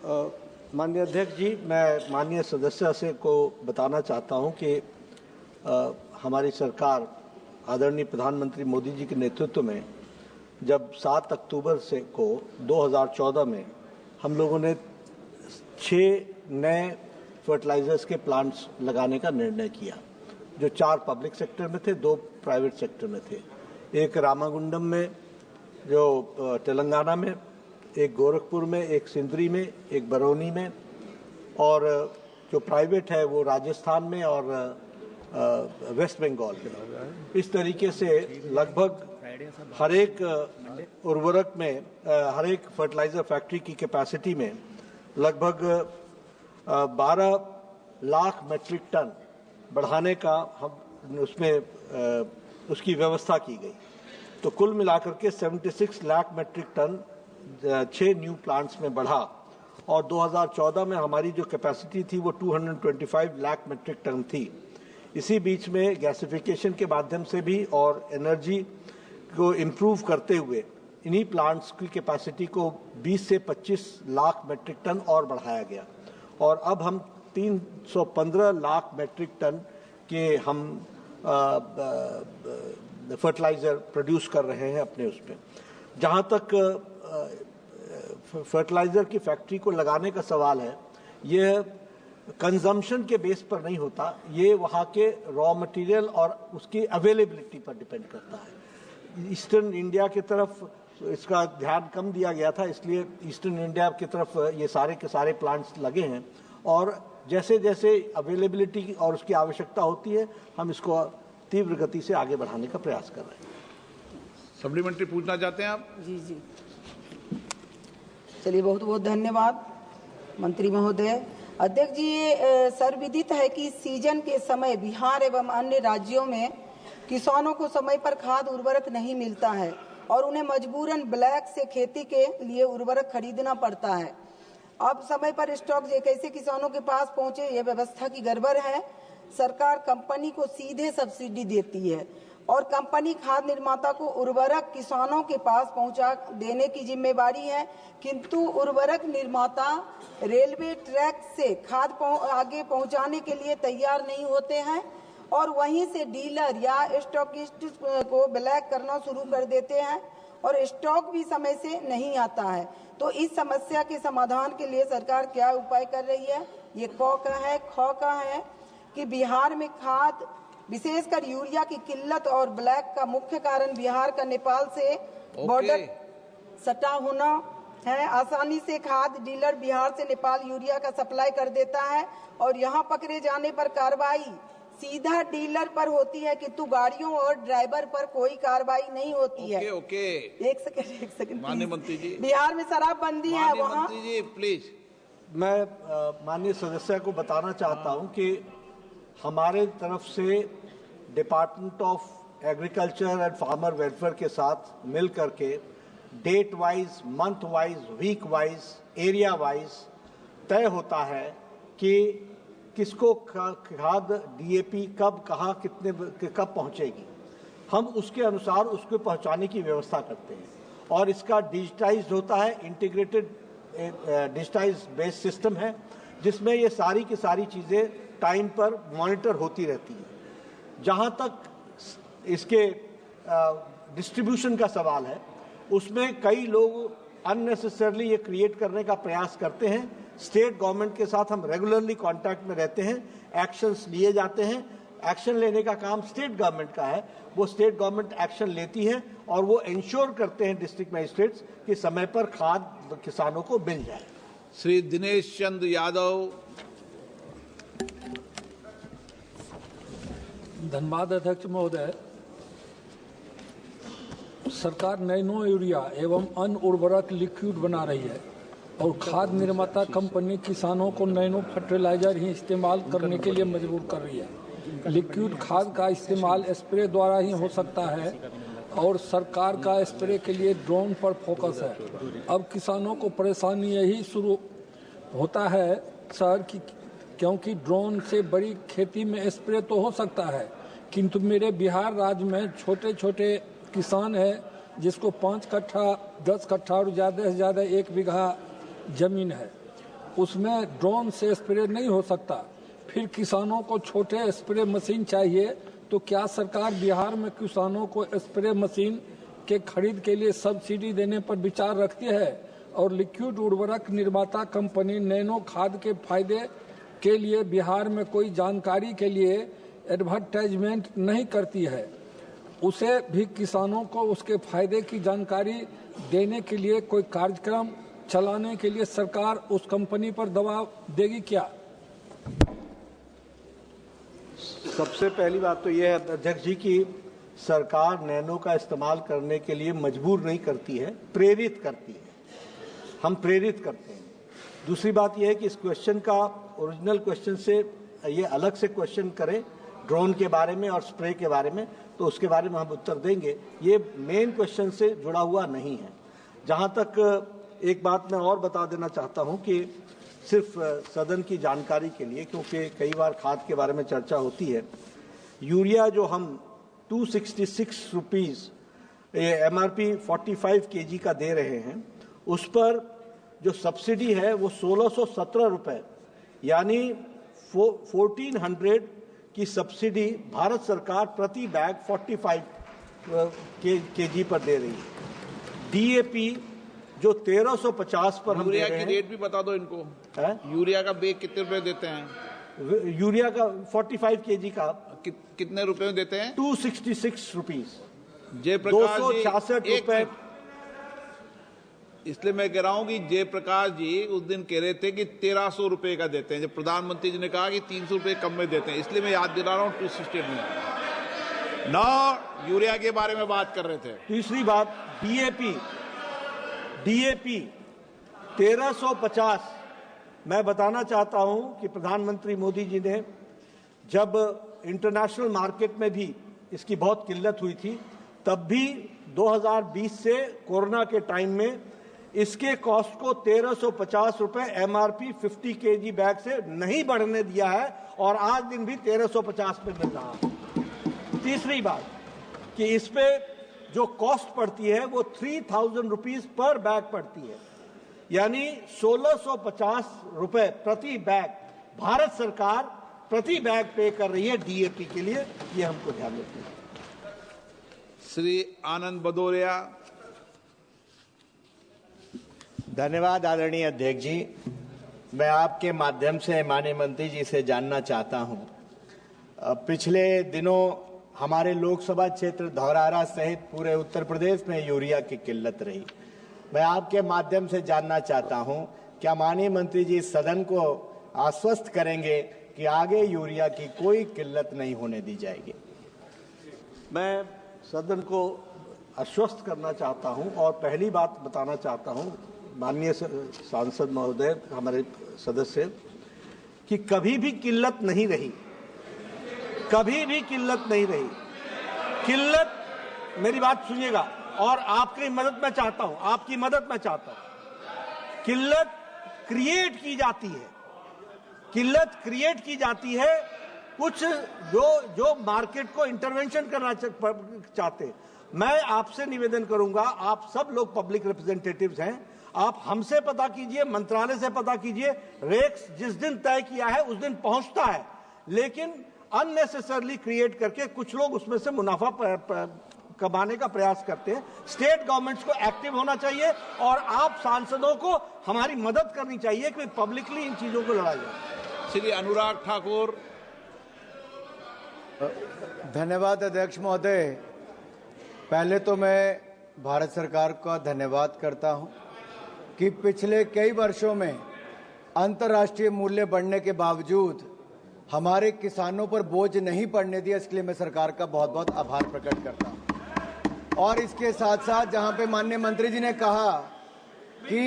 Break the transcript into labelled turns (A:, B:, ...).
A: माननीय अध्यक्ष जी, मैं माननीय सदस्य से को बताना चाहता हूं कि हमारी सरकार आदरणीय प्रधानमंत्री मोदी जी के नेतृत्व में जब 7 अक्टूबर से को 2014 में हम लोगों ने 6 नए फर्टिलाइजर्स के प्लांट्स लगाने का निर्णय किया, जो 4 पब्लिक सेक्टर में थे, 2 प्राइवेट सेक्टर में थे। एक रामागुंडम में जो तेलंगाना में, एक गोरखपुर में, एक सिंदरी में, एक बरौनी में, और जो प्राइवेट है वो राजस्थान में और वेस्ट बंगाल में। इस तरीके से लगभग हर एक उर्वरक में, हर एक फर्टिलाइजर फैक्ट्री की कैपेसिटी में लगभग 12 लाख मेट्रिक टन बढ़ाने का हम उसमें उसकी व्यवस्था की गई। तो कुल मिलाकर के 76 lakh metric ton 6 new plants में बढ़ा, और 2014 में हमारी जो कैपेसिटी थी वो 225 लाख मेट्रिक टन थी। इसी बीच में गैसिफिकेशन के माध्यम से भी और एनर्जी को इम्प्रूव करते हुए इन्हीं प्लांट्स की कैपेसिटी को 20 से 25 लाख मेट्रिक टन और बढ़ाया गया, और अब हम 315 लाख मेट्रिक टन के हम फर्टिलाइजर प्रोड्यूस कर रहे हैं अपने उसमें। जहां तक फर्टिलाइजर की फैक्ट्री को लगाने का सवाल है, यह कंजम्पशन के बेस पर नहीं होता, ये वहाँ के रॉ मटेरियल और उसकी अवेलेबिलिटी पर डिपेंड करता है। ईस्टर्न इंडिया की तरफ इसका ध्यान कम दिया गया था, इसलिए ईस्टर्न इंडिया की तरफ ये सारे के सारे प्लांट्स लगे हैं, और जैसे जैसे अवेलेबिलिटी और उसकी आवश्यकता होती है हम इसको तीव्र गति से आगे बढ़ाने का प्रयास कर रहे हैं।
B: सप्लीमेंट्री पूछना चाहते हैं आप?
C: जी जी, चलिए, बहुत बहुत धन्यवाद मंत्री महोदय। अध्यक्ष जी, ये सर्वविदित है कि सीजन के समय बिहार एवं अन्य राज्यों में किसानों को समय पर खाद उर्वरक नहीं मिलता है और उन्हें मजबूरन ब्लैक से खेती के लिए उर्वरक खरीदना पड़ता है। अब समय पर स्टॉक कैसे किसानों के पास पहुंचे, ये व्यवस्था की गड़बड़ है। सरकार कंपनी को सीधे सब्सिडी देती है और कंपनी खाद निर्माता को उर्वरक किसानों के पास पहुंचा देने की जिम्मेवारी है, किंतु उर्वरक निर्माता रेलवे ट्रैक से खाद आगे पहुंचाने के लिए तैयार नहीं होते हैं और वहीं से डीलर या स्टॉकिस्ट को ब्लैक करना शुरू कर देते हैं और स्टॉक भी समय से नहीं आता है। तो इस समस्या के समाधान के लिए सरकार क्या उपाय कर रही है? ये क का है। ख का है कि बिहार में खाद, विशेषकर यूरिया की किल्लत और ब्लैक का मुख्य कारण बिहार का नेपाल से बॉर्डर सटा होना है। आसानी से खाद डीलर बिहार से नेपाल यूरिया का सप्लाई कर देता है और यहां पकड़े जाने पर कार्रवाई सीधा डीलर पर होती है, किंतु गाड़ियों और ड्राइवर पर कोई कार्रवाई नहीं होती है। एक सेकंड
B: माननीय मंत्री जी,
C: बिहार में शराबबंदी है वहाँ।
B: मंत्री जी प्लीज।
A: मैं माननीय सदस्य को बताना चाहता हूं कि हमारे तरफ से department of agriculture and farmer welfare के साथ मिल करके date wise, month wise, week wise, area wise तय होता है कि किसको खाद डीएपी कब, कहाँ, कितने, कब पहुंचेगी। हम उसके अनुसार उसको पहुंचाने की व्यवस्था करते हैं और इसका डिजिटाइज्ड होता है, इंटीग्रेटेड डिजिटाइज बेस्ड सिस्टम है, जिसमें ये सारी की सारी चीज़ें टाइम पर मॉनिटर होती रहती है। जहाँ तक इसके डिस्ट्रीब्यूशन का सवाल है, उसमें कई लोग अननेसेसरली ये क्रिएट करने का प्रयास करते हैं। स्टेट गवर्नमेंट के साथ हम रेगुलरली कांटेक्ट में रहते हैं, एक्शंस लिए जाते हैं। एक्शन लेने का काम स्टेट गवर्नमेंट का है, वो स्टेट गवर्नमेंट एक्शन लेती है और वो इंश्योर करते हैं डिस्ट्रिक्ट मजिस्ट्रेट्स कि समय पर खाद किसानों को मिल जाए।
B: श्री दिनेश चंद्र यादव।
D: धन्यवाद अध्यक्ष महोदय। सरकार नैनो यूरिया एवं अन्य उर्वरक लिक्विड बना रही है और खाद निर्माता कंपनी किसानों को नैनो फर्टिलाइजर ही इस्तेमाल करने के लिए मजबूर कर रही है। लिक्विड खाद का इस्तेमाल स्प्रे द्वारा ही हो सकता है और सरकार का स्प्रे के लिए ड्रोन पर फोकस है। अब किसानों को परेशानी यही शुरू होता है सर कि क्योंकि ड्रोन से बड़ी खेती में स्प्रे तो हो सकता है, किंतु मेरे बिहार राज्य में छोटे छोटे किसान है जिसको 5 कट्ठा, 10 कट्ठा और ज़्यादा से ज़्यादा 1 बीघा जमीन है। उसमें ड्रोन से स्प्रे नहीं हो सकता। फिर किसानों को छोटे स्प्रे मशीन चाहिए, तो क्या सरकार बिहार में किसानों को स्प्रे मशीन के खरीद के लिए सब्सिडी देने पर विचार रखती है? और लिक्विड उर्वरक निर्माता कंपनी नैनो खाद के फायदे के लिए बिहार में कोई जानकारी के लिए एडवर्टाइजमेंट नहीं करती है? उसे भी किसानों को उसके फायदे की जानकारी देने के लिए कोई कार्यक्रम चलाने के लिए सरकार उस कंपनी पर दबाव देगी क्या?
A: सबसे पहली बात तो यह है अध्यक्ष जी की सरकार नैनो का इस्तेमाल करने के लिए मजबूर नहीं करती है, प्रेरित करती है। हम प्रेरित करते हैं। दूसरी बात यह है कि इस क्वेश्चन का ओरिजिनल क्वेश्चन से ये अलग से क्वेश्चन करें ड्रोन के बारे में और स्प्रे के बारे में, तो उसके बारे में हम उत्तर देंगे। ये मेन क्वेश्चन से जुड़ा हुआ नहीं है। जहाँ तक एक बात मैं और बता देना चाहता हूँ कि सिर्फ सदन की जानकारी के लिए, क्योंकि कई बार खाद के बारे में चर्चा होती है, यूरिया जो हम 266 रुपीज़ MRP 45 kg का दे रहे हैं, उस पर जो सब्सिडी है वो 1617 रुपये, यानी 1400 की सब्सिडी भारत सरकार प्रति बैग 45 kg पर दे रही है। DAP जो 1350 पर हम दे रहे हैं।
B: यूरिया की रेट भी बता दो इनको
A: है?
B: यूरिया का बैग कितने रुपए देते हैं?
A: यूरिया का 45 kg का
B: कितने रुपए में देते हैं?
A: 266 रुपीज,
B: जयप्रकाश
A: 266 रुपए।
B: इसलिए मैं कह रहा हूं कि जयप्रकाश जी उस दिन कह रहे थे कि 1300 रुपए का देते हैं, जब प्रधानमंत्री जी ने कहा कि 300 रुपए कम में देते हैं। इसलिए मैं याद दिला रहा हूं 268 में। नौ यूरिया के बारे में बात कर रहे थे।
A: तीसरी बात DAP 1350। मैं बताना चाहता हूं कि प्रधानमंत्री मोदी जी ने जब इंटरनेशनल मार्केट में भी इसकी बहुत किल्लत हुई थी, तब भी 2020 से कोरोना के टाइम में इसके कॉस्ट को 1350 रुपए MRP 50 kg बैग से नहीं बढ़ने दिया है और आज दिन भी 1350 पे मिल रहा है। तीसरी बात कि इस पे जो कॉस्ट पड़ती है वो 3000 रुपीज पर बैग पड़ती है, यानी 1650 रुपए प्रति बैग भारत सरकार प्रति बैग पे कर रही है DAP के लिए। ये हमको ध्यान रखना है।
B: श्री आनंद भदौरिया।
E: धन्यवाद आदरणीय अध्यक्ष जी। मैं आपके माध्यम से माननीय मंत्री जी से जानना चाहता हूं, पिछले दिनों हमारे लोकसभा क्षेत्र धौरहरा सहित पूरे उत्तर प्रदेश में यूरिया की किल्लत रही। मैं आपके माध्यम से जानना चाहता हूं, क्या माननीय मंत्री जी सदन को आश्वस्त करेंगे कि आगे यूरिया की कोई किल्लत नहीं होने दी जाएगी?
A: मैं सदन को आश्वस्त करना चाहता हूं और पहली बात बताना चाहता हूं माननीय सांसद महोदय, हमारे सदस्य, कि कभी भी किल्लत नहीं रही, कभी भी किल्लत नहीं रही। किल्लत, मेरी बात सुनिएगा और आपकी मदद मैं चाहता हूं, आपकी मदद मैं चाहता हूं। किल्लत क्रिएट की जाती है, किल्लत क्रिएट की जाती है कुछ जो मार्केट को इंटरवेंशन करना चाहते हैं। मैं आपसे निवेदन करूंगा, आप सब लोग पब्लिक रिप्रेजेंटेटिव्स हैं, आप हमसे पता कीजिए, मंत्रालय से पता कीजिए। रेक्स जिस दिन तय किया है उस दिन पहुंचता है, लेकिन अननेसेसरली क्रिएट करके कुछ लोग उसमें से मुनाफा कमाने का प्रयास करते हैं। स्टेट गवर्नमेंट्स को एक्टिव होना चाहिए और आप सांसदों को हमारी मदद करनी चाहिए कि पब्लिकली इन चीजों को लड़ा जाए।
B: श्री अनुराग ठाकुर।
F: धन्यवाद अध्यक्ष महोदय। पहले तो मैं भारत सरकार का धन्यवाद करता हूं कि पिछले कई वर्षों में अंतर्राष्ट्रीय मूल्य बढ़ने के बावजूद हमारे किसानों पर बोझ नहीं पड़ने दिया। इसके लिए मैं सरकार का बहुत बहुत आभार प्रकट करता हूं। और इसके साथ साथ जहां पे माननीय मंत्री जी ने कहा कि